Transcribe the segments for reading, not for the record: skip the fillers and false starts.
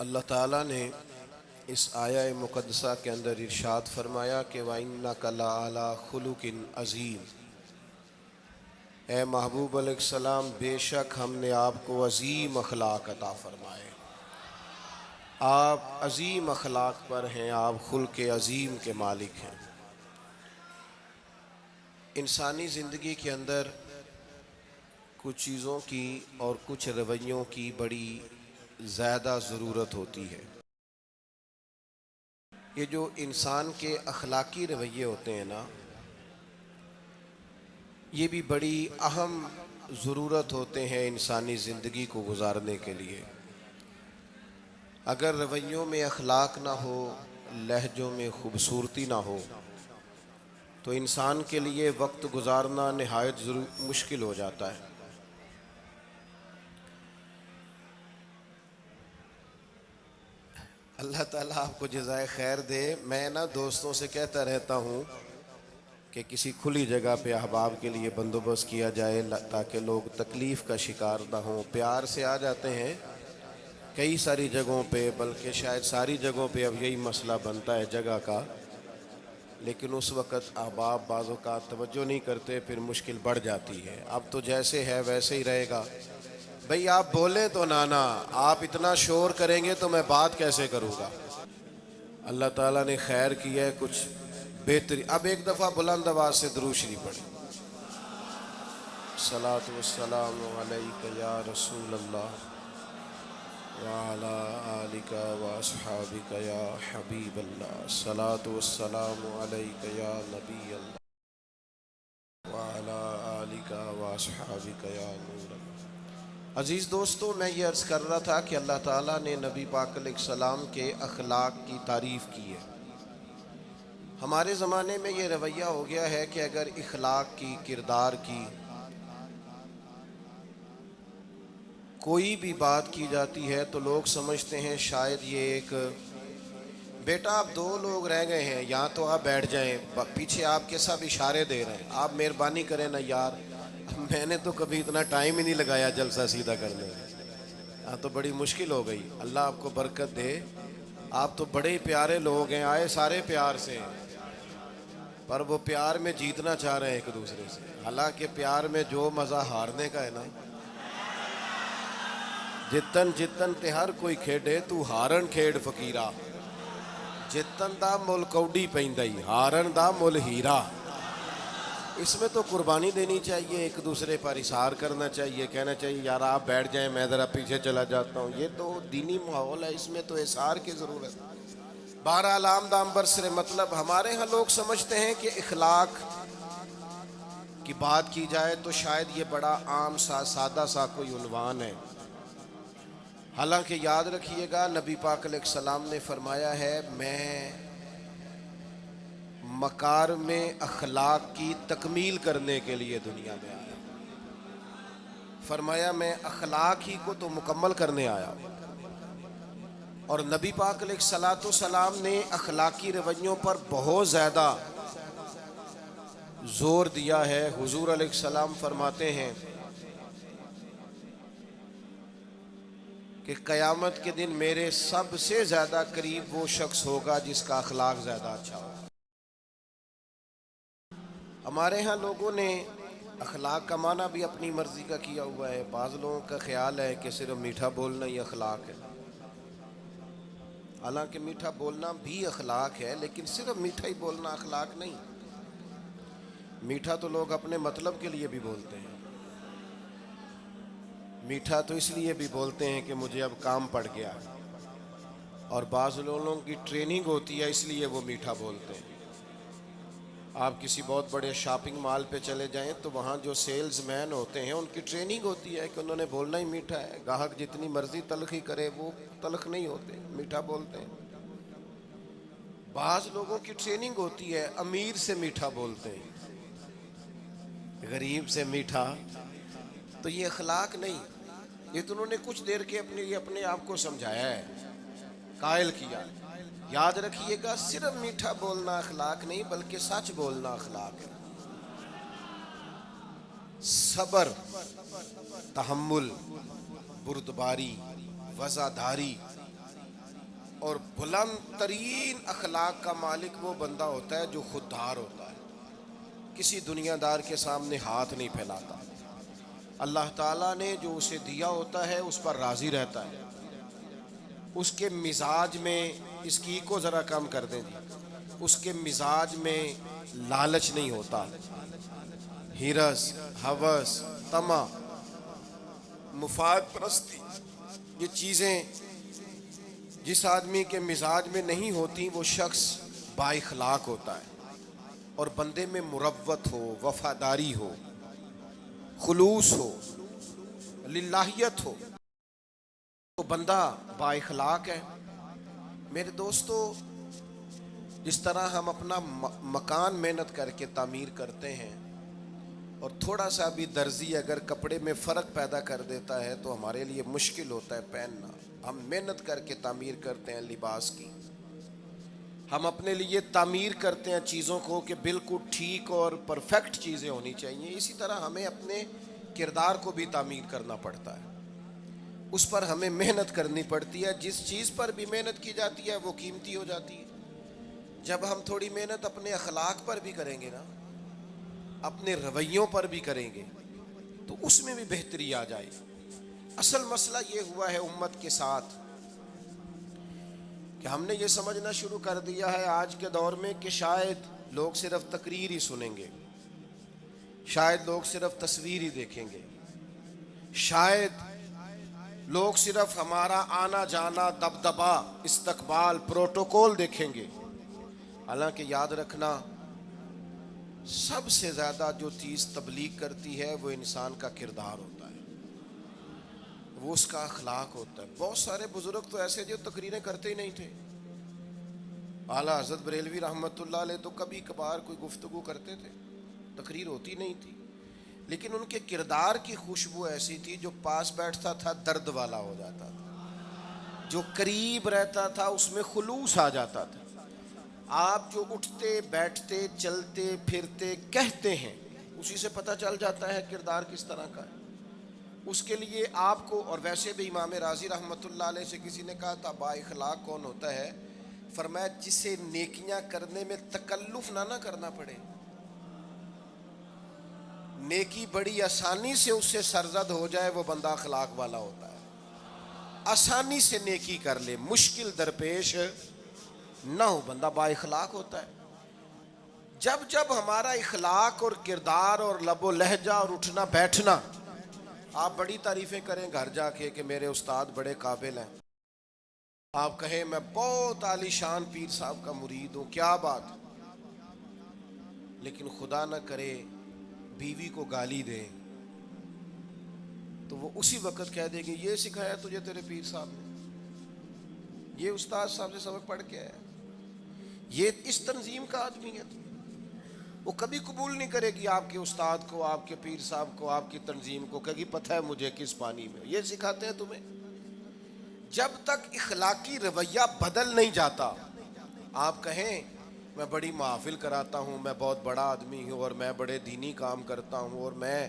اللہ تعالیٰ نے اس آیہ مقدسہ کے اندر ارشاد فرمایا کہ وَإِنَّكَ لَعَلَىٰ خُلُقٍ عَظِيمٍ، اے محبوب علیہ السلام بے شک ہم نے آپ کو عظیم اخلاق عطا فرمائے۔ آپ عظیم اخلاق پر ہیں، آپ خلق عظیم کے مالک ہیں۔ انسانی زندگی کے اندر کچھ چیزوں کی اور کچھ رویوں کی بڑی زیادہ ضرورت ہوتی ہے۔ یہ جو انسان کے اخلاقی رویے ہوتے ہیں نا، یہ بھی بڑی اہم ضرورت ہوتے ہیں انسانی زندگی کو گزارنے کے لیے۔ اگر رویوں میں اخلاق نہ ہو، لہجوں میں خوبصورتی نہ ہو، تو انسان کے لیے وقت گزارنا نہایت مشکل ہو جاتا ہے۔ اللہ تعالیٰ آپ کو جزائے خیر دے۔ میں دوستوں سے کہتا رہتا ہوں کہ کسی کھلی جگہ پہ احباب کے لیے بندوبست کیا جائے تاکہ لوگ تکلیف کا شکار نہ ہوں۔ پیار سے آ جاتے ہیں کئی ساری جگہوں پہ، بلکہ شاید ساری جگہوں پہ اب یہی مسئلہ بنتا ہے جگہ کا، لیکن اس وقت احباب بعض اوقات توجہ نہیں کرتے، پھر مشکل بڑھ جاتی ہے۔ اب تو جیسے ہے ویسے ہی رہے گا۔ بھئی آپ بولیں تو نانا، آپ اتنا شور کریں گے تو میں بات کیسے کروں گا؟ اللہ تعالیٰ نے خیر کیا ہے، کچھ بہتری۔ اب ایک دفعہ بلند آواز سے درود شریف پڑھیں۔ الصلاۃ والسلام علیک یا رسول اللہ وعلی آلک واصحابک یا حبیب اللہ، الصلاۃ والسلام علیک یا نبی اللہ وعلی آلک واصحابک یا نور اللہ۔ عزیز دوستو، میں یہ عرض کر رہا تھا کہ اللہ تعالیٰ نے نبی پاک علیہ السلام کے اخلاق کی تعریف کی ہے۔ ہمارے زمانے میں یہ رویہ ہو گیا ہے کہ اگر اخلاق کی، کردار کی کوئی بھی بات کی جاتی ہے تو لوگ سمجھتے ہیں شاید یہ ایک بیٹا آپ دو لوگ رہ گئے ہیں، یا تو آپ بیٹھ جائیں، پیچھے آپ کے سب اشارے دے رہے ہیں، آپ مہربانی کریں نا یار، میں نے تو کبھی اتنا ٹائم ہی نہیں لگایا جلسہ سیدھا کرنے میں، ہاں تو بڑی مشکل ہو گئی۔ اللہ آپ کو برکت دے، آپ تو بڑے ہی پیارے لوگ ہیں، آئے سارے پیار سے ہیں، پر وہ پیار میں جیتنا چاہ رہے ہیں ایک دوسرے سے۔ حالانکہ پیار میں جو مزہ ہارنے کا ہے نا، جتن جتن تے ہر کوئی کھیڈے تو ہارن کھیڈ فقیرہ، جتن دا مل کوڈی پیندائی، ہارن دا مل ہیرا۔ اس میں تو قربانی دینی چاہیے، ایک دوسرے پر اظہار کرنا چاہیے، کہنا چاہیے یار آپ بیٹھ جائیں میں ذرا پیچھے چلا جاتا ہوں۔ یہ تو دینی ماحول ہے، اس میں تو اظہار کی ضرورت ہے۔ بہرحال آمدام برسر مطلب، ہمارے ہاں لوگ سمجھتے ہیں کہ اخلاق کی بات کی جائے تو شاید یہ بڑا عام سا سادہ سا کوئی عنوان ہے۔ حالانکہ یاد رکھیے گا، نبی پاک علیہ السلام نے فرمایا ہے میں مکارم اخلاق کی تکمیل کرنے کے لیے دنیا میں آیا۔ فرمایا میں اخلاق ہی کو تو مکمل کرنے آیا۔ اور نبی پاک علیہ السلام نے اخلاقی رویوں پر بہت زیادہ زور دیا ہے۔ حضور علیہ السلام فرماتے ہیں کہ قیامت کے دن میرے سب سے زیادہ قریب وہ شخص ہوگا جس کا اخلاق زیادہ اچھا ہو۔ ہمارے ہاں لوگوں نے اخلاق کا معنی بھی اپنی مرضی کا کیا ہوا ہے۔ بعض لوگوں کا خیال ہے کہ صرف میٹھا بولنا ہی اخلاق ہے، حالانکہ میٹھا بولنا بھی اخلاق ہے، لیکن صرف میٹھا ہی بولنا اخلاق نہیں۔ میٹھا تو لوگ اپنے مطلب کے لیے بھی بولتے ہیں، میٹھا تو اس لیے بھی بولتے ہیں کہ مجھے اب کام پڑ گیا، اور بعض لوگوں کی ٹریننگ ہوتی ہے اس لیے وہ میٹھا بولتے ہیں۔ آپ کسی بہت بڑے شاپنگ مال پہ چلے جائیں تو وہاں جو سیلز مین ہوتے ہیں ان کی ٹریننگ ہوتی ہے کہ انہوں نے بولنا ہی میٹھا ہے، گاہک جتنی مرضی تلخی کرے وہ تلخ نہیں ہوتے، میٹھا بولتے ہیں۔ بعض لوگوں کی ٹریننگ ہوتی ہے امیر سے میٹھا بولتے ہیں، غریب سے میٹھا، تو یہ اخلاق نہیں، یہ تو انہوں نے کچھ دیر کے اپنے آپ کو سمجھایا ہے، قائل کیا۔ یاد رکھیے گا، صرف میٹھا بولنا اخلاق نہیں بلکہ سچ بولنا اخلاق ہے۔ صبر، تحمل، بردباری، وفاداری، اور بلند ترین اخلاق کا مالک وہ بندہ ہوتا ہے جو خوددار ہوتا ہے، کسی دنیا دار کے سامنے ہاتھ نہیں پھیلاتا، اللہ تعالیٰ نے جو اسے دیا ہوتا ہے اس پر راضی رہتا ہے، اس کے مزاج میں، اس کی کو ذرا کم کر دیں جی، اس کے مزاج میں لالچ نہیں ہوتا، ہرس، ہوس، طمع، مفاد پرستی، یہ چیزیں جس آدمی کے مزاج میں نہیں ہوتی وہ شخص با اخلاق ہوتا ہے، اور بندے میں مروت ہو، وفاداری ہو، خلوص ہو، للہیت ہو تو بندہ با اخلاق ہے۔ میرے دوستو، جس طرح ہم اپنا مکان محنت کر کے تعمیر کرتے ہیں، اور تھوڑا سا بھی درزی اگر کپڑے میں فرق پیدا کر دیتا ہے تو ہمارے لیے مشکل ہوتا ہے پہننا، ہم محنت کر کے تعمیر کرتے ہیں لباس کی، ہم اپنے لیے تعمیر کرتے ہیں چیزوں کو کہ بالکل ٹھیک اور پرفیکٹ چیزیں ہونی چاہیے، اسی طرح ہمیں اپنے کردار کو بھی تعمیر کرنا پڑتا ہے، اس پر ہمیں محنت کرنی پڑتی ہے، جس چیز پر بھی محنت کی جاتی ہے وہ قیمتی ہو جاتی ہے۔ جب ہم تھوڑی محنت اپنے اخلاق پر بھی کریں گے نا، اپنے رویوں پر بھی کریں گے تو اس میں بھی بہتری آ جائے گی۔ اصل مسئلہ یہ ہوا ہے امت کے ساتھ کہ ہم نے یہ سمجھنا شروع کر دیا ہے آج کے دور میں کہ شاید لوگ صرف تقریر ہی سنیں گے، شاید لوگ صرف تصویر ہی دیکھیں گے، شاید لوگ صرف ہمارا آنا جانا، دبدبا، استقبال، پروٹوکول دیکھیں گے۔ حالانکہ یاد رکھنا، سب سے زیادہ جو چیز تبلیغ کرتی ہے وہ انسان کا کردار ہوتا ہے، وہ اس کا اخلاق ہوتا ہے۔ بہت سارے بزرگ تو ایسے جو تقریریں کرتے ہی نہیں تھے، اعلیٰ حضرت بریلوی رحمۃ اللہ علیہ تو کبھی کبھار کوئی گفتگو کرتے تھے، تقریر ہوتی نہیں تھی، لیکن ان کے کردار کی خوشبو ایسی تھی جو پاس بیٹھتا تھا درد والا ہو جاتا تھا، جو قریب رہتا تھا اس میں خلوص آ جاتا تھا۔ آپ جو اٹھتے بیٹھتے چلتے پھرتے کہتے ہیں اسی سے پتہ چل جاتا ہے کردار کس طرح کا ہے۔ اس کے لیے آپ کو، اور ویسے بھی امام راضی رحمۃ اللہ علیہ سے کسی نے کہا تھا با اخلاق کون ہوتا ہے؟ فرمایا جسے نیکیاں کرنے میں تکلف نہ کرنا پڑے، نیکی بڑی آسانی سے اس سے سرزد ہو جائے، وہ بندہ اخلاق والا ہوتا ہے۔ آسانی سے نیکی کر لے، مشکل درپیش نہ ہو، بندہ با اخلاق ہوتا ہے۔ جب جب ہمارا اخلاق اور کردار اور لب و لہجہ اور اٹھنا بیٹھنا، آپ بڑی تعریفیں کریں گھر جا کے کہ میرے استاد بڑے قابل ہیں، آپ کہیں میں بہت عالی شان پیر صاحب کا مرید ہوں، کیا بات، لیکن خدا نہ کرے بیوی کو گالی دے تو وہ اسی وقت کہہ دے گی یہ سکھایا تجھے تیرے پیر صاحب نے، یہ استاد صاحب سے سبق پڑھ کے آیا، یہ اس تنظیم کا آدمی ہے۔ وہ کبھی قبول نہیں کرے گی آپ کے استاد کو، آپ کے پیر صاحب کو، آپ کی تنظیم کو، کہے گی پتہ ہے مجھے کس پانی میں، یہ سکھاتے ہیں تمہیں۔ جب تک اخلاقی رویہ بدل نہیں جاتا، آپ کہیں میں بڑی محافل کراتا ہوں، میں بہت بڑا آدمی ہوں اور میں بڑے دینی کام کرتا ہوں اور میں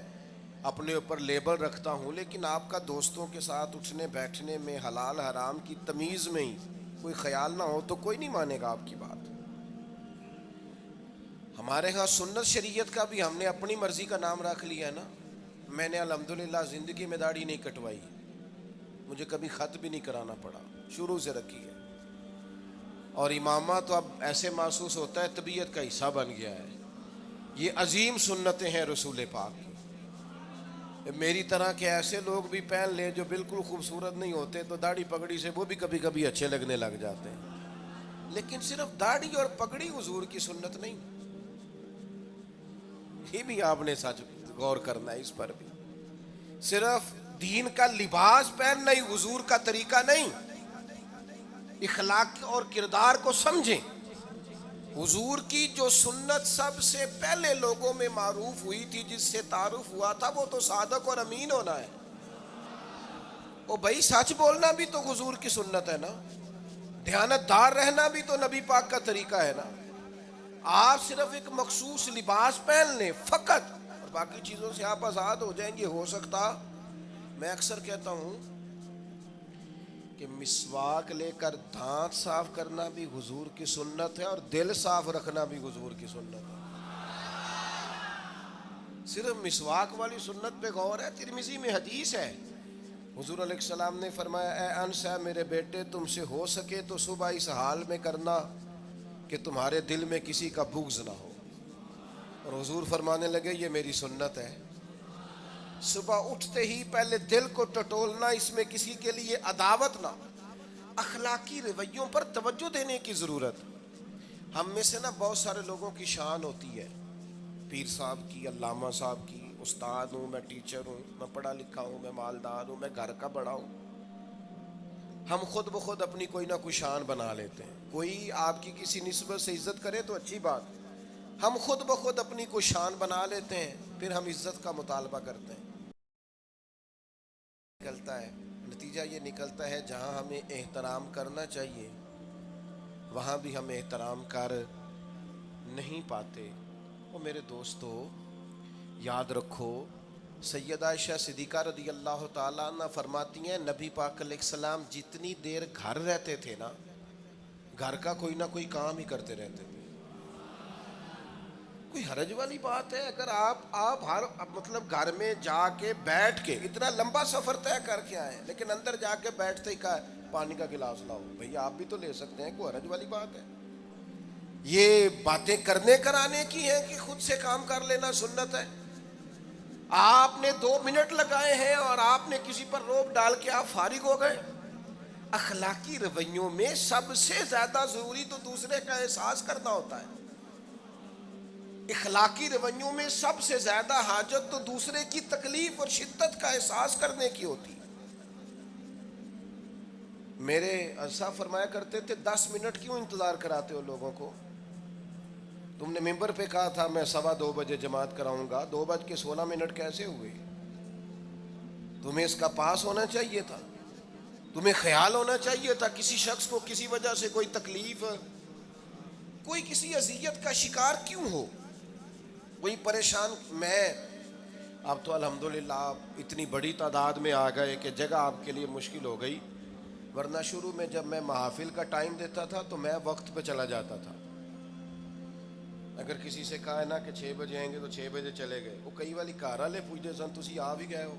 اپنے اوپر لیبل رکھتا ہوں، لیکن آپ کا دوستوں کے ساتھ اٹھنے بیٹھنے میں حلال حرام کی تمیز میں ہی کوئی خیال نہ ہو تو کوئی نہیں مانے گا آپ کی بات۔ ہمارے ہاں سنت شریعت کا بھی ہم نے اپنی مرضی کا نام رکھ لیا ہے نا۔ میں نے الحمدللہ زندگی میں داڑھی نہیں کٹوائی، مجھے کبھی خط بھی نہیں کرانا پڑا، شروع سے رکھی ہے، اور امامہ تو اب ایسے محسوس ہوتا ہے طبیعت کا حصہ بن گیا ہے۔ یہ عظیم سنتیں ہیں رسول پاک کی۔ میری طرح کے ایسے لوگ بھی پہن لیں جو بالکل خوبصورت نہیں ہوتے تو داڑھی پگڑی سے وہ بھی کبھی کبھی اچھے لگنے لگ جاتے ہیں، لیکن صرف داڑھی اور پگڑی حضور کی سنت نہیں، یہ بھی آپ نے سچ غور کرنا ہے اس پر بھی۔ صرف دین کا لباس پہننا ہی حضور کا طریقہ نہیں، اخلاق اور کردار کو سمجھیں۔ حضور کی جو سنت سب سے پہلے لوگوں میں معروف ہوئی تھی، جس سے تعارف ہوا تھا، وہ تو صادق اور امین ہونا ہے۔ او بھائی سچ بولنا بھی تو حضور کی سنت ہے نا، دیانت دار رہنا بھی تو نبی پاک کا طریقہ ہے نا۔ آپ صرف ایک مخصوص لباس پہن لیں فقط اور باقی چیزوں سے آپ آزاد ہو جائیں گے، ہو سکتا، میں اکثر کہتا ہوں کہ مسواک لے کر دانت صاف کرنا بھی حضور کی سنت ہے اور دل صاف رکھنا بھی حضور کی سنت ہے. صرف مسواک والی سنت پہ غور ہے. ترمذی میں حدیث ہے, حضور علیہ السلام نے فرمایا اے انس ہے میرے بیٹے, تم سے ہو سکے تو صبح اس حال میں کرنا کہ تمہارے دل میں کسی کا بغض نہ ہو. اور حضور فرمانے لگے یہ میری سنت ہے. صبح اٹھتے ہی پہلے دل کو ٹٹولنا, اس میں کسی کے لیے عداوت نہ. اخلاقی رویوں پر توجہ دینے کی ضرورت. ہم میں سے نا بہت سارے لوگوں کی شان ہوتی ہے, پیر صاحب کی, علامہ صاحب کی, استاد ہوں, میں ٹیچر ہوں, میں پڑھا لکھا ہوں, میں مالدار ہوں, میں گھر کا بڑا ہوں. ہم خود بخود اپنی کوئی نہ کوئی شان بنا لیتے ہیں. کوئی آپ کی کسی نسبت سے عزت کرے تو اچھی بات, ہم خود بخود اپنی کوئی شان بنا لیتے ہیں, پھر ہم عزت کا مطالبہ کرتے ہیں. نتیجہ یہ نکلتا ہے جہاں ہمیں احترام کرنا چاہیے وہاں بھی ہم احترام کر نہیں پاتے. اور میرے دوستو یاد رکھو, سیدہ عائشہ صدیقہ رضی اللہ تعالیٰ عنہ فرماتی ہیں نبی پاک علیہ السلام جتنی دیر گھر رہتے تھے نا, گھر کا کوئی نہ کوئی کام ہی کرتے رہتے تھے. کوئی حرج والی بات ہے اگر آپ ہر مطلب گھر میں جا کے بیٹھ کے اتنا لمبا سفر طے کر کے آئے لیکن اندر جا کے بیٹھتے ہی کہا پانی کا گلاس لاؤ. بھئی آپ بھی تو لے سکتے ہیں, کوئی حرج والی بات ہے؟ یہ باتیں کرنے کرانے کی ہیں کہ خود سے کام کر لینا سنت ہے؟ آپ نے 2 منٹ لگائے ہیں اور آپ نے کسی پر روب ڈال کے آپ فارغ ہو گئے. اخلاقی رویوں میں سب سے زیادہ ضروری تو دوسرے کا احساس کرنا ہوتا ہے. اخلاقی رویوں میں سب سے زیادہ حاجت تو دوسرے کی تکلیف اور شدت کا احساس کرنے کی ہوتی. میرے صاحب فرمایا کرتے تھے 10 منٹ کیوں انتظار کراتے ہو لوگوں کو؟ تم نے ممبر پہ کہا تھا میں 2:15 بجے جماعت کراؤں گا, 2:16 کیسے ہوئے؟ تمہیں اس کا پاس ہونا چاہیے تھا, تمہیں خیال ہونا چاہیے تھا کسی شخص کو کسی وجہ سے کوئی تکلیف, کوئی کسی اذیت کا شکار کیوں ہو, کوئی پریشان. میں اب تو الحمدللہ آپ اتنی بڑی تعداد میں آ گئے کہ جگہ آپ کے لیے مشکل ہو گئی, ورنہ شروع میں جب میں محافل کا ٹائم دیتا تھا تو میں وقت پہ چلا جاتا تھا. اگر کسی سے کہا ہے نا کہ 6 بجے آئیں گے تو 6 بجے چلے گئے. وہ کئی والی گھر والے پوچھتے سن تسی آ بھی گئے ہو,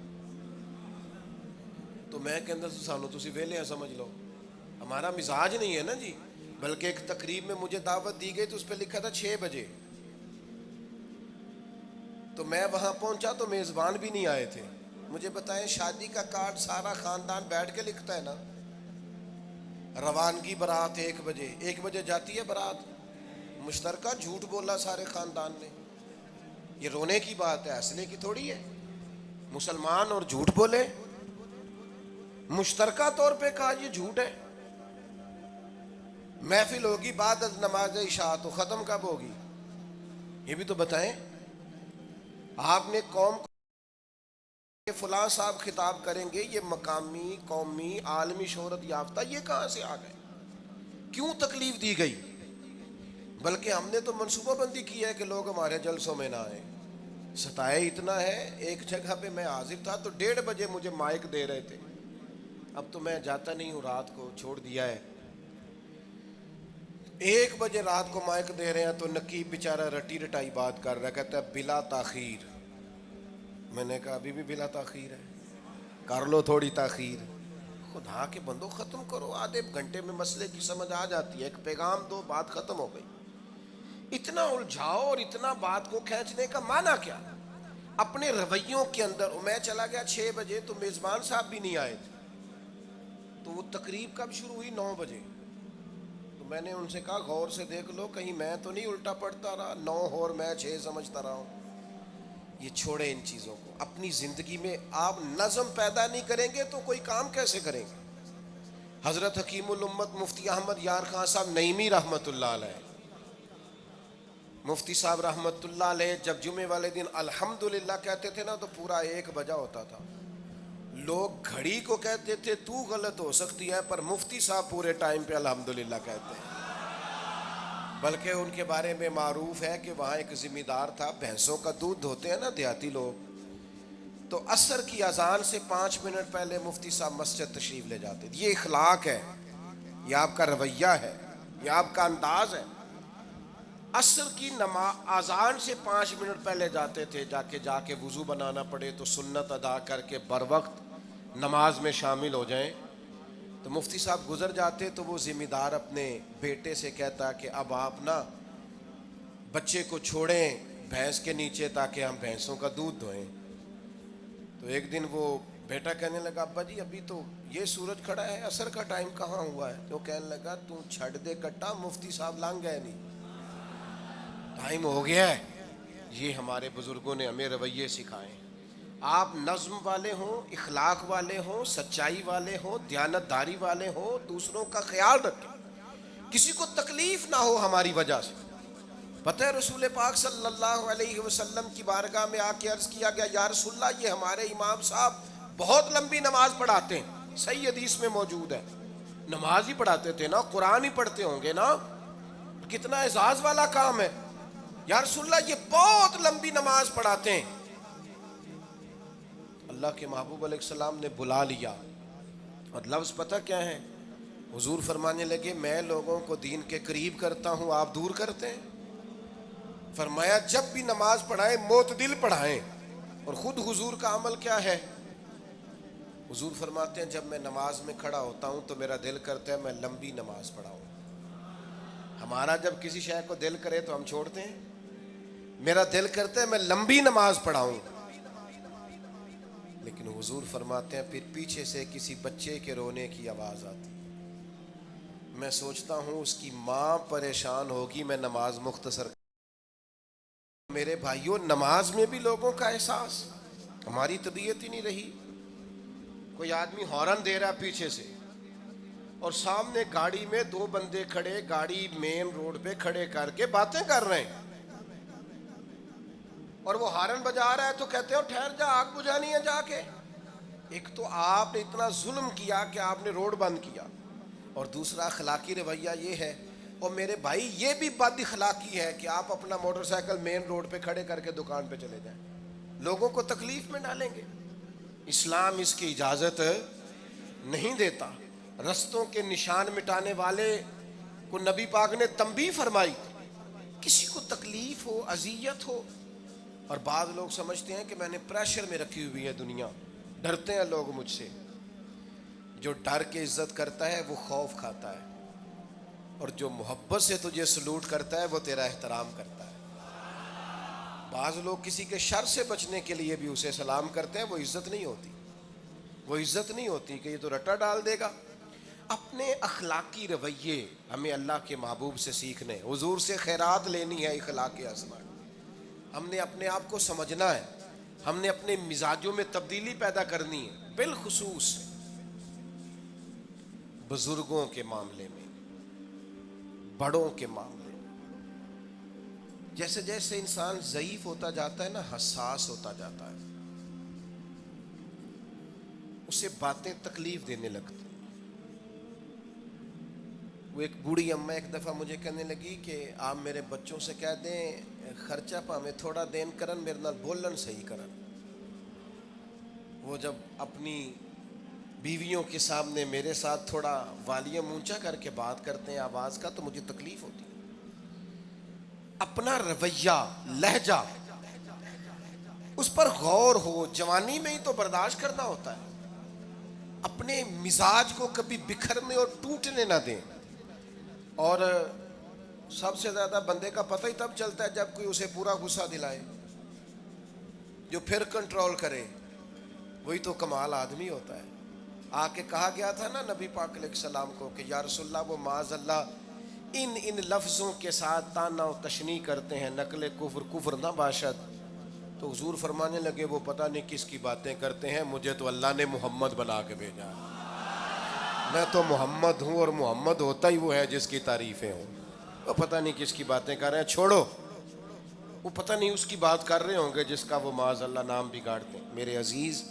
تو میں کہندا سانو تسی ویلے ہیں سمجھ لو. ہمارا مزاج نہیں ہے نا جی. بلکہ ایک تقریب میں مجھے دعوت دی گئی تو اس پہ لکھا تھا 6 بجے, تو میں وہاں پہنچا تو میزبان بھی نہیں آئے تھے. مجھے بتائیں شادی کا کارڈ سارا خاندان بیٹھ کے لکھتا ہے نا, روانگی برات 1 بجے, 1 بجے جاتی ہے برات, مشترکہ جھوٹ بولا سارے خاندان نے. یہ رونے کی بات ہے, ہنسنے کی تھوڑی ہے. مسلمان اور جھوٹ بولے, مشترکہ طور پہ کہا یہ جھوٹ ہے. محفل ہوگی بعد از نماز عشاء, تو ختم کب ہوگی یہ بھی تو بتائیں. آپ نے قوم کو فلاں صاحب خطاب کریں گے, یہ مقامی, قومی, عالمی شہرت یافتہ, یہ کہاں سے آ گئے؟ کیوں تکلیف دی گئی؟ بلکہ ہم نے تو منصوبہ بندی کی ہے کہ لوگ ہمارے جلسوں میں نہ آئیں. ستائے اتنا ہے, ایک جگہ پہ میں حاضر تھا تو 1:30 بجے مجھے مائک دے رہے تھے. اب تو میں جاتا نہیں ہوں, رات کو چھوڑ دیا ہے. 1 بجے رات کو مائک دے رہے ہیں تو نقیب بیچارہ رٹی رٹائی بات کر رہا ہے, کہتا ہے بلا تاخیر. میں نے کہا ابھی بھی بلا تاخیر ہے, کر لو تھوڑی تاخیر. خدا کے بندو ختم کرو, آدھے گھنٹے میں مسئلے کی سمجھ آ جاتی ہے, ایک پیغام دو, بات ختم ہو گئی. اتنا الجھاؤ اور اتنا بات کو کھینچنے کا معنی کیا؟ اپنے رویوں کے اندر. میں چلا گیا 6 بجے تو میزبان صاحب بھی نہیں آئے تھے, تو وہ تقریب کب شروع ہوئی؟ 9 بجے. تو میں نے ان سے کہا غور سے دیکھ لو کہیں میں تو نہیں الٹا پڑتا رہا, 9 اور میں 6 سمجھتا رہا ہوں. یہ چھوڑے ان چیزوں کو. اپنی زندگی میں آپ نظم پیدا نہیں کریں گے تو کوئی کام کیسے کریں گے؟ حضرت حکیم الامت مفتی احمد یار خان صاحب نعیمی رحمۃ اللہ علیہ, مفتی صاحب رحمۃ اللہ علیہ, جب جمعے والے دن الحمدللہ کہتے تھے نا تو پورا 1 بجا ہوتا تھا. لوگ گھڑی کو کہتے تھے تو غلط ہو سکتی ہے, پر مفتی صاحب پورے ٹائم پہ الحمدللہ کہتے ہیں. بلکہ ان کے بارے میں معروف ہے کہ وہاں ایک ذمہ دار تھا, بھینسوں کا دودھ دھوتے ہیں نا دیہاتی لوگ, تو عصر کی اذان سے 5 منٹ پہلے مفتی صاحب مسجد تشریف لے جاتے تھے. یہ اخلاق ہے, یہ آپ کا رویہ ہے, یہ آپ کا انداز ہے. عصر کی اذان سے 5 منٹ پہلے جاتے تھے, جا کے وضو بنانا پڑے تو سنت ادا کر کے بر وقت نماز میں شامل ہو جائیں. تو مفتی صاحب گزر جاتے تو وہ ذمہ دار اپنے بیٹے سے کہتا کہ اب آپ نا بچے کو چھوڑیں بھینس کے نیچے تاکہ ہم بھینسوں کا دودھ دھوئیں. تو ایک دن وہ بیٹا کہنے لگا ابا جی ابھی تو یہ سورج کھڑا ہے, عصر کا ٹائم کہاں ہوا ہے؟ تو کہنے لگا تو چھڑ دے کٹا, مفتی صاحب لانگ گئے نہیں, ٹائم ہو گیا ہے. یہ ہمارے بزرگوں نے ہمیں رویے سکھائے. آپ نظم والے ہوں, اخلاق والے ہوں, سچائی والے ہوں, دیانت داری والے ہوں, دوسروں کا خیال رکھیں, کسی کو تکلیف نہ ہو ہماری وجہ سے. پتہ ہے رسول پاک صلی اللہ علیہ وسلم کی بارگاہ میں آ کے عرض کیا گیا یا رسول اللہ یہ ہمارے امام صاحب بہت لمبی نماز پڑھاتے ہیں. صحیح حدیث میں موجود ہے, نماز ہی پڑھاتے تھے نا, قرآن ہی پڑھتے ہوں گے نا, کتنا اعزاز والا کام ہے. یا رسول اللہ یہ بہت لمبی نماز پڑھاتے ہیں. اللہ کے محبوب علیہ السلام نے بلا لیا, اور لفظ پتہ کیا ہے؟ حضور فرمانے لگے میں لوگوں کو دین کے قریب کرتا ہوں, آپ دور کرتے ہیں. فرمایا جب بھی نماز پڑھائیں معتدل پڑھائیں. اور خود حضور کا عمل کیا ہے؟ حضور فرماتے ہیں جب میں نماز میں کھڑا ہوتا ہوں تو میرا دل کرتا ہے میں لمبی نماز پڑھاؤں. ہمارا جب کسی شے کو دل کرے تو ہم چھوڑتے ہیں, میرا دل کرتا ہے میں لمبی نماز پڑھاؤں. لیکن حضور فرماتے ہیں پھر پیچھے سے کسی بچے کے رونے کی آواز آتی, میں سوچتا ہوں اس کی ماں پریشان ہوگی, میں نماز مختصر. میرے بھائیوں نماز میں بھی لوگوں کا احساس, ہماری طبیعت ہی نہیں رہی. کوئی آدمی ہارن دے رہا پیچھے سے اور سامنے گاڑی میں 2 بندے کھڑے, گاڑی مین روڈ پہ کھڑے کر کے باتیں کر رہے ہیں, اور وہ ہارن بجا رہا ہے تو کہتے ہو ٹھہر جا, آگ بجھانی ہے جا کے. ایک تو آپ نے اتنا ظلم کیا کہ آپ نے روڈ بند کیا, اور دوسرا اخلاقی رویہ یہ ہے. اور میرے بھائی یہ بھی بد اخلاقی ہے کہ آپ اپنا موٹر سائیکل مین روڈ پہ کھڑے کر کے دکان پہ چلے جائیں, لوگوں کو تکلیف میں ڈالیں گے. اسلام اس کی اجازت نہیں دیتا. رستوں کے نشان مٹانے والے کو نبی پاک نے تنبیہ فرمائی, کسی کو تکلیف ہو, اذیت ہو. اور بعض لوگ سمجھتے ہیں کہ میں نے پریشر میں رکھی ہوئی ہے دنیا, ڈرتے ہیں لوگ مجھ سے. جو ڈر کے عزت کرتا ہے وہ خوف کھاتا ہے, اور جو محبت سے تجھے سلوٹ کرتا ہے وہ تیرا احترام کرتا ہے. بعض لوگ کسی کے شر سے بچنے کے لیے بھی اسے سلام کرتے ہیں, وہ عزت نہیں ہوتی, وہ عزت نہیں ہوتی کہ یہ تو رٹا ڈال دے گا. اپنے اخلاقی رویے ہمیں اللہ کے محبوب سے سیکھنے, حضور سے خیرات لینی ہے, اخلاق حسنہ. ہم نے اپنے آپ کو سمجھنا ہے, ہم نے اپنے مزاجوں میں تبدیلی پیدا کرنی ہے, بالخصوص بزرگوں کے معاملے میں, بڑوں کے معاملے میں. جیسے جیسے انسان ضعیف ہوتا جاتا ہے نا, حساس ہوتا جاتا ہے, اسے باتیں تکلیف دینے لگتی. وہ ایک بوڑھی اماں ایک دفعہ مجھے کہنے لگی کہ آپ میرے بچوں سے کہہ دیں خرچہ پامیں تھوڑا دین کرن, میرے نال بولن صحیح کرن. وہ جب اپنی بیویوں کے سامنے میرے ساتھ تھوڑا والیوم اونچا کر کے بات کرتے ہیں آواز کا, تو مجھے تکلیف ہوتی. اپنا رویہ, لہجہ, اس پر غور ہو. جوانی میں ہی تو برداشت کرنا ہوتا ہے. اپنے مزاج کو کبھی بکھرنے اور ٹوٹنے نہ دیں. اور سب سے زیادہ بندے کا پتہ ہی تب چلتا ہے جب کوئی اسے پورا غصہ دلائے, جو پھر کنٹرول کرے, وہی تو کمال آدمی ہوتا ہے. آ کے کہا گیا تھا نا نبی پاک علیہ السلام کو کہ یا رسول اللہ وہ معاذ اللہ ان لفظوں کے ساتھ تانا و تشنیع کرتے ہیں, نقل کفر نہ باشد. تو حضور فرمانے لگے وہ پتہ نہیں کس کی باتیں کرتے ہیں, مجھے تو اللہ نے محمد بنا کے بھیجا, میں تو محمد ہوں, اور محمد ہوتا ہی وہ ہے جس کی تعریفیں ہوں. وہ پتہ نہیں کس کی باتیں کر رہے ہیں, چھوڑو, وہ پتہ نہیں اس کی بات کر رہے ہوں گے جس کا وہ معاذ اللہ نام بگاڑتے ہیں. میرے عزیز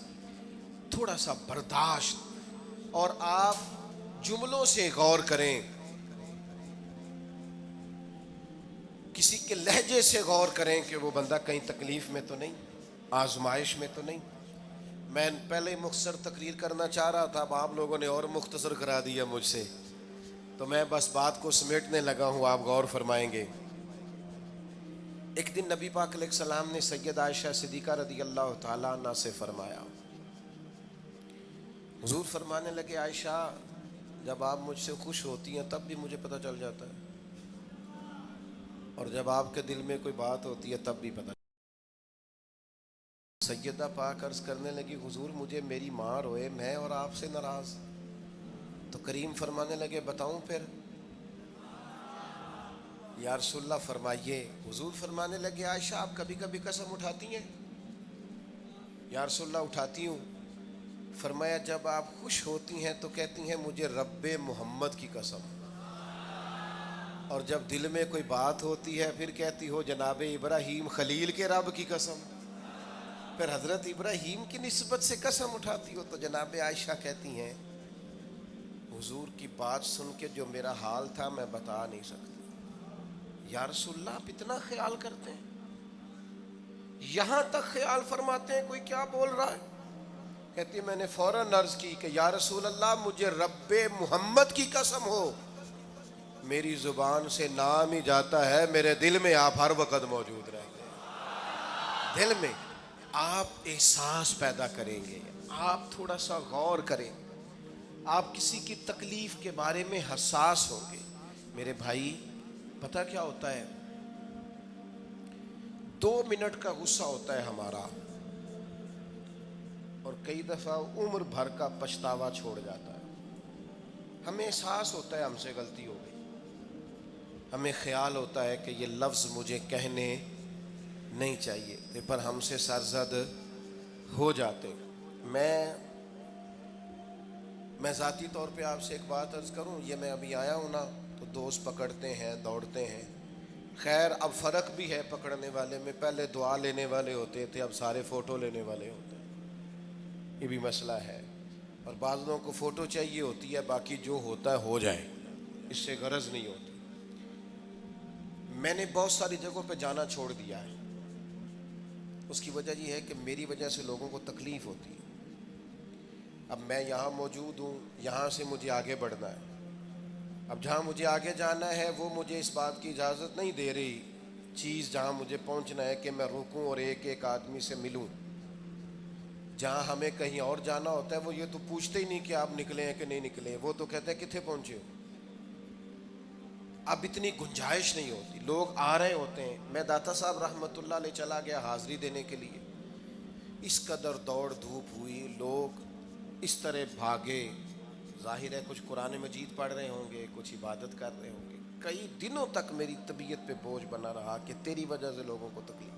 تھوڑا سا برداشت, اور آپ جملوں سے غور کریں, کسی کے لہجے سے غور کریں کہ وہ بندہ کہیں تکلیف میں تو نہیں, آزمائش میں تو نہیں. میں پہلے مختصر تقریر کرنا چاہ رہا تھا، اب آپ لوگوں نے اور مختصر کرا دیا مجھ سے، تو میں بس بات کو سمیٹنے لگا ہوں، آپ غور فرمائیں گے۔ ایک دن نبی پاک علیہ السلام نے سید عائشہ صدیقہ رضی اللہ تعالیٰ عنہ سے فرمایا، حضور فرمانے لگے عائشہ جب آپ مجھ سے خوش ہوتی ہیں تب بھی مجھے پتہ چل جاتا ہے، اور جب آپ کے دل میں کوئی بات ہوتی ہے تب بھی پتہ۔ سیدہ پاک عرض کرنے لگی حضور مجھے میری ماں روئے میں اور آپ سے ناراض، تو کریم فرمانے لگے بتاؤں پھر؟ یا رسول اللہ فرمائیے۔ حضور فرمانے لگے عائشہ آپ کبھی کبھی قسم اٹھاتی ہیں؟ یا رسول اللہ اٹھاتی ہوں۔ فرمایا جب آپ خوش ہوتی ہیں تو کہتی ہیں مجھے رب محمد کی قسم، اور جب دل میں کوئی بات ہوتی ہے پھر کہتی ہو جناب ابراہیم خلیل کے رب کی قسم، پھر حضرت ابراہیم کی نسبت سے قسم اٹھاتی ہو۔ تو جناب عائشہ کہتی ہیں حضور کی بات سن کے جو میرا حال تھا میں بتا نہیں سکتی۔ یا رسول اللہ آپ اتنا خیال کرتے ہیں، یہاں تک خیال فرماتے ہیں کوئی کیا بول رہا ہے؟ کہتی میں نے فوراً عرض کی کہ یا رسول اللہ مجھے رب محمد کی قسم ہو، میری زبان سے نام ہی جاتا ہے، میرے دل میں آپ ہر وقت موجود رہتے ہیں۔ دل میں آپ احساس پیدا کریں گے، آپ تھوڑا سا غور کریں، آپ کسی کی تکلیف کے بارے میں حساس ہوں گے۔ میرے بھائی پتہ کیا ہوتا ہے، 2 منٹ کا غصہ ہوتا ہے ہمارا، اور کئی دفعہ عمر بھر کا پچھتاوا چھوڑ جاتا ہے۔ ہمیں احساس ہوتا ہے ہم سے غلطی ہو گئی، ہمیں خیال ہوتا ہے کہ یہ لفظ مجھے کہنے نہیں چاہیے تھے، پر ہم سے سرزد ہو جاتے۔ میں ذاتی طور پہ آپ سے ایک بات عرض کروں، یہ میں ابھی آیا ہوں نا تو دوست پکڑتے ہیں دوڑتے ہیں، خیر اب فرق بھی ہے پکڑنے والے میں، پہلے دعا لینے والے ہوتے تھے اب سارے فوٹو لینے والے ہوتے ہیں، یہ بھی مسئلہ ہے۔ اور بعض لوگوں کو فوٹو چاہیے ہوتی ہے، باقی جو ہوتا ہے ہو جائے، اس سے غرض نہیں ہوتی۔ میں نے بہت ساری جگہوں پہ جانا چھوڑ دیا ہے، اس کی وجہ یہ ہے کہ میری وجہ سے لوگوں کو تکلیف ہوتی ہے۔ اب میں یہاں موجود ہوں، یہاں سے مجھے آگے بڑھنا ہے، اب جہاں مجھے آگے جانا ہے وہ مجھے اس بات کی اجازت نہیں دے رہی چیز جہاں مجھے پہنچنا ہے کہ میں رکوں اور ایک ایک آدمی سے ملوں۔ جہاں ہمیں کہیں اور جانا ہوتا ہے وہ یہ تو پوچھتے ہی نہیں کہ آپ نکلے ہیں کہ نہیں نکلے، وہ تو کہتے ہیں کتنے پہنچے ہو۔ اب اتنی گنجائش نہیں ہوتی، لوگ آ رہے ہوتے ہیں۔ میں داتا صاحب رحمۃ اللہ علیہ چلا گیا حاضری دینے کے لیے، اس قدر دوڑ دھوپ ہوئی، لوگ اس طرح بھاگے، ظاہر ہے کچھ قرآن مجید پڑھ رہے ہوں گے، کچھ عبادت کر رہے ہوں گے۔ کئی دنوں تک میری طبیعت پہ بوجھ بنا رہا کہ تیری وجہ سے لوگوں کو تکلیف۔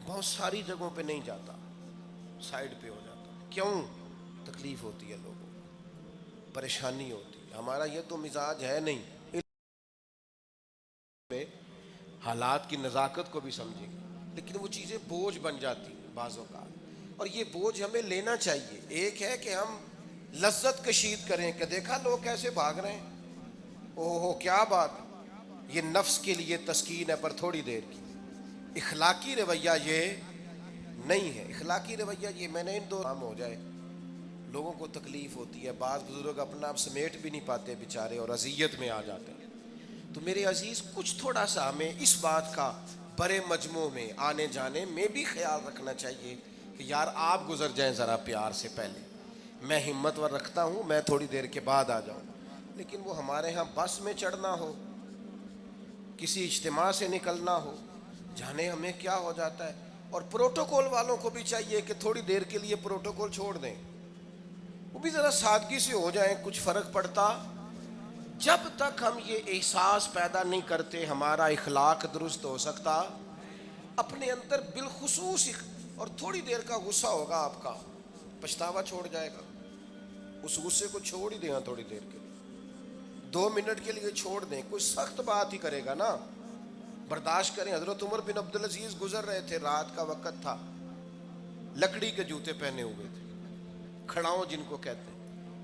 بہت ساری جگہوں پہ نہیں جاتا، سائڈ پہ ہو جاتا۔ کیوں؟ تکلیف ہوتی ہے لوگوں کو، پریشانی ہوتی ہے۔ ہمارا یہ تو مزاج ہے نہیں، حالات کی نزاکت کو بھی سمجھیں گے، لیکن وہ چیزیں بوجھ بن جاتی ہیں بعض اوقات، اور یہ بوجھ ہمیں لینا چاہیے۔ ایک ہے کہ ہم لذت کشید کریں کہ دیکھا لوگ کیسے بھاگ رہے ہیں، اوہ کیا بات، یہ نفس کے لیے تسکین ہے پر تھوڑی دیر کی۔ اخلاقی رویہ یہ نہیں ہے، اخلاقی رویہ یہ میں نے ان دو کام ہو جائے، لوگوں کو تکلیف ہوتی ہے، بعض بزرگ اپنا آپ سمیٹ بھی نہیں پاتے بیچارے اور اذیت میں آ جاتے ہیں۔ تو میرے عزیز کچھ تھوڑا سا ہمیں اس بات کا بڑے مجموع میں آنے جانے میں بھی خیال رکھنا چاہیے کہ یار آپ گزر جائیں ذرا پیار سے پہلے، میں ہمت ور رکھتا ہوں میں تھوڑی دیر کے بعد آ جاؤں، لیکن وہ ہمارے ہاں بس میں چڑھنا ہو، کسی اجتماع سے نکلنا ہو، جانے ہمیں کیا ہو جاتا ہے۔ اور پروٹوکول والوں کو بھی چاہیے کہ تھوڑی دیر کے لیے پروٹوکول چھوڑ دیں، وہ بھی ذرا سادگی سے ہو جائیں، کچھ فرق پڑتا۔ جب تک ہم یہ احساس پیدا نہیں کرتے ہمارا اخلاق درست ہو سکتا، اپنے اندر بالخصوص اور تھوڑی دیر کا غصہ ہوگا آپ کا، پچھتاوا چھوڑ جائے گا، اس غصے کو چھوڑ ہی دیں تھوڑی دیر کے لیے، 2 منٹ کے لیے چھوڑ دیں، کوئی سخت بات ہی کرے گا نا، برداشت کریں۔ حضرت عمر بن عبدالعزیز گزر رہے تھے، رات کا وقت تھا، لکڑی کے جوتے پہنے ہوئے تھے، کھڑاؤں جن کو کہتے ہیں،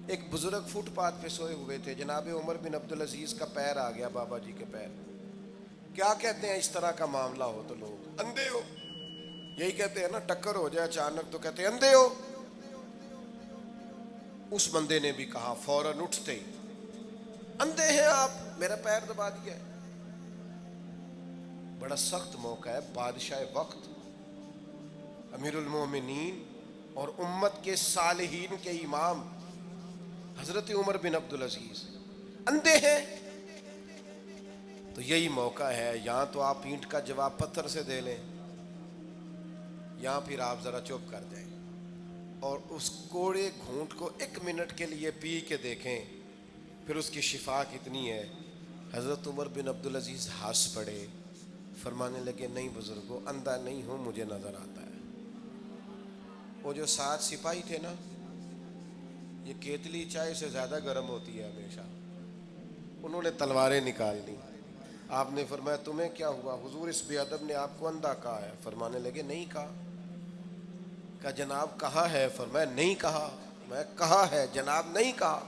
ایک بزرگ فٹ پاتھ پہ سوئے ہوئے تھے، جناب عمر بن عبدالعزیز کا پیر آ گیا بابا جی کے پیر۔ کیا کہتے ہیں اس طرح کا معاملہ ہو تو لوگ اندھے ہو یہی کہتے ہیں نا، ٹکر ہو جائے اچانک تو کہتے ہیں اندھے ہو. اس بندے نے بھی کہا فوراً اٹھتے ہی، اندھے ہیں آپ، میرا پیر دبا دیا ہے. بڑا سخت موقع ہے. بادشاہ وقت، امیر المومنین اور امت کے صالحین کے امام حضرت عمر بن عبدالعزیز اندھے ہیں. تو یہی موقع ہے، یہاں تو آپ اینٹ کا جواب پتھر سے دے لیں، یہاں پھر آپ ذرا چپ کر جائیں اور اس کوڑے گھونٹ کو 1 منٹ کے لیے پی کے دیکھیں، پھر اس کی شفا کتنی ہے. حضرت عمر بن عبدالعزیز ہنس پڑے، فرمانے لگے نہیں بزرگوں، اندھا نہیں ہوں، مجھے نظر آتا ہے. وہ جو 7 سپاہی تھے نا، یہ کیتلی چائے سے زیادہ گرم ہوتی ہے ہمیشہ، انہوں نے تلواریں نکال لی. آپ نے فرمایا تمہیں کیا ہوا؟ حضور اس بے ادب نے آپ کو اندھا کہا ہے. فرمانے لگے نہیں کہا. کہا جناب کہا ہے. فرمایا نہیں کہا. میں کہا ہے جناب نہیں کہا.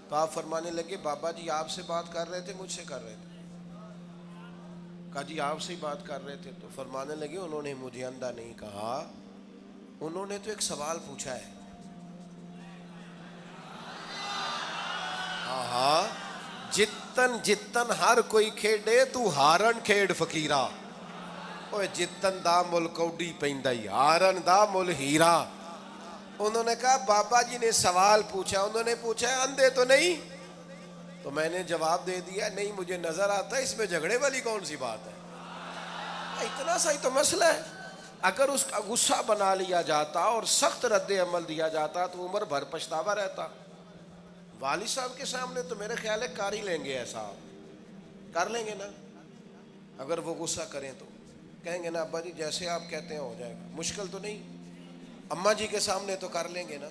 تو آپ فرمانے لگے بابا جی آپ سے بات کر رہے تھے مجھ سے کر رہے تھے؟ کہا جی آپ سے ہی بات کر رہے تھے. تو فرمانے لگے انہوں نے مجھے اندھا نہیں کہا، انہوں نے تو ایک سوال پوچھا ہے. ہاں، جتن جتن ہر کوئی کھیڈے تو ہارن کھیڈ فقیرا. اوے جتن دا مل کوڈی پیندائی، ہارن دا مل ہیرا. انہوں نے کہا بابا جی نے سوال پوچھا، انہوں نے پوچھا ہے اندھے تو نہیں؟ تو میں نے جواب دے دیا نہیں مجھے نظر آتا ہے. اس میں جھگڑے والی کون سی بات ہے؟ اتنا سا ہی تو مسئلہ ہے. اگر اس کا غصہ بنا لیا جاتا اور سخت رد عمل دیا جاتا تو عمر بھر پچھتاوا رہتا. والد صاحب کے سامنے تو میرے خیال ہے کر ہی لیں گے، ایسا کر لیں گے نا. اگر وہ غصہ کریں تو کہیں گے نا ابا جی جیسے آپ کہتے ہیں ہو جائے گا، مشکل تو نہیں. اماں جی کے سامنے تو کر لیں گے نا.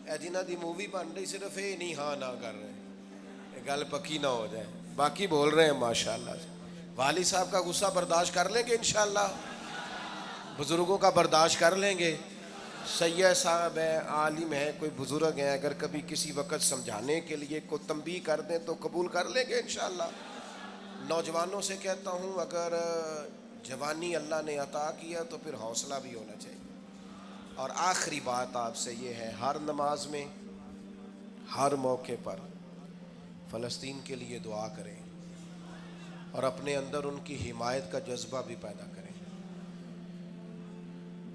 اے جنہ دی مووی بن رہی صرف یہ نہیں ہاں نہ کر رہے ہیں، گل پکی نہ ہو جائے، باقی بول رہے ہیں ماشاءاللہ سے. والد صاحب کا غصہ برداشت کر لیں گے انشاءاللہ، بزرگوں کا برداشت کر لیں گے. سید صاحب ہیں، عالم ہیں، کوئی بزرگ ہیں، اگر کبھی کسی وقت سمجھانے کے لیے کوئی تنبیہ کر دیں تو قبول کر لیں گے انشاءاللہ. نوجوانوں سے کہتا ہوں اگر جوانی اللہ نے عطا کیا تو پھر حوصلہ بھی ہونا چاہیے. اور آخری بات آپ سے یہ ہے، ہر نماز میں ہر موقع پر فلسطین کے لیے دعا کریں اور اپنے اندر ان کی حمایت کا جذبہ بھی پیدا کریں.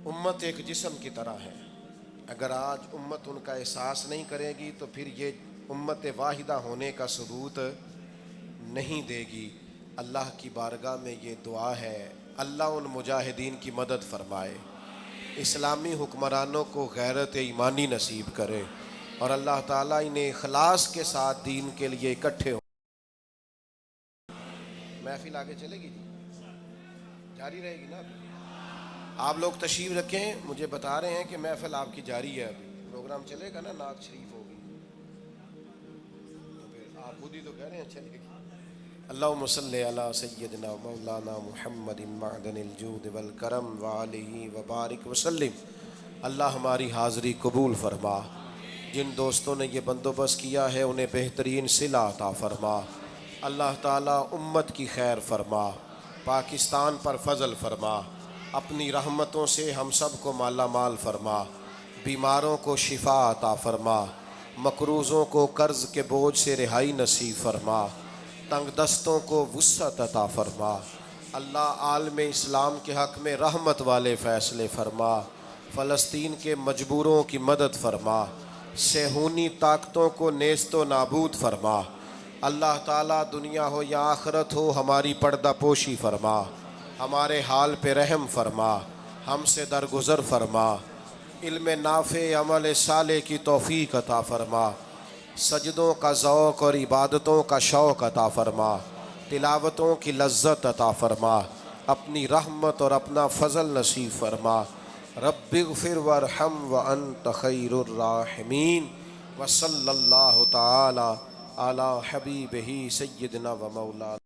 امت ایک جسم کی طرح ہے، اگر آج امت ان کا احساس نہیں کرے گی تو پھر یہ امت واحدہ ہونے کا ثبوت نہیں دے گی. اللہ کی بارگاہ میں یہ دعا ہے، اللہ ان مجاہدین کی مدد فرمائے، اسلامی حکمرانوں کو غیرت ایمانی نصیب کرے اور اللہ تعالیٰ انہیں اخلاص کے ساتھ دین کے لیے اکٹھے ہو. محفل آگے چلے گی جی، جاری رہے گی نا؟ آپ لوگ تشریف رکھیں، مجھے بتا رہے ہیں کہ محفل آپ کی جاری ہے، ابھی پروگرام چلے گا نا، نعت شریف ہوگی تو پھر آپ خود ہی تو کہہ رہے ہیں چلے گی. اللہم صلی علی سیدنا مولانا محمد معدن الجود والکرم وآلہ وبارک وسلم. اللہ ہماری حاضری قبول فرما. جن دوستوں نے یہ بندوبست کیا ہے انہیں بہترین صلہ عطا فرما. اللہ تعالیٰ امت کی خیر فرما، پاکستان پر فضل فرما، اپنی رحمتوں سے ہم سب کو مالا مال فرما، بیماروں کو شفا عطا فرما، مقروضوں کو قرض کے بوجھ سے رہائی نصیب فرما، تنگ دستوں کو وسعت عطا فرما. اللہ عالم اسلام کے حق میں رحمت والے فیصلے فرما، فلسطین کے مجبوروں کی مدد فرما، صہیونی طاقتوں کو نیست و نابود فرما. اللہ تعالیٰ دنیا ہو یا آخرت ہو ہماری پردہ پوشی فرما، ہمارے حال پہ رحم فرما، ہم سے درگزر فرما، علم نافع عمل صالح کی توفیق عطا فرما، سجدوں کا ذوق اور عبادتوں کا شوق عطا فرما، تلاوتوں کی لذت عطا فرما، اپنی رحمت اور اپنا فضل نصیب فرما. رب اغفر وارحم وانت خیر الراحمین. وصلی اللہ تعالی علی حبیبہ سیدنا و مولانا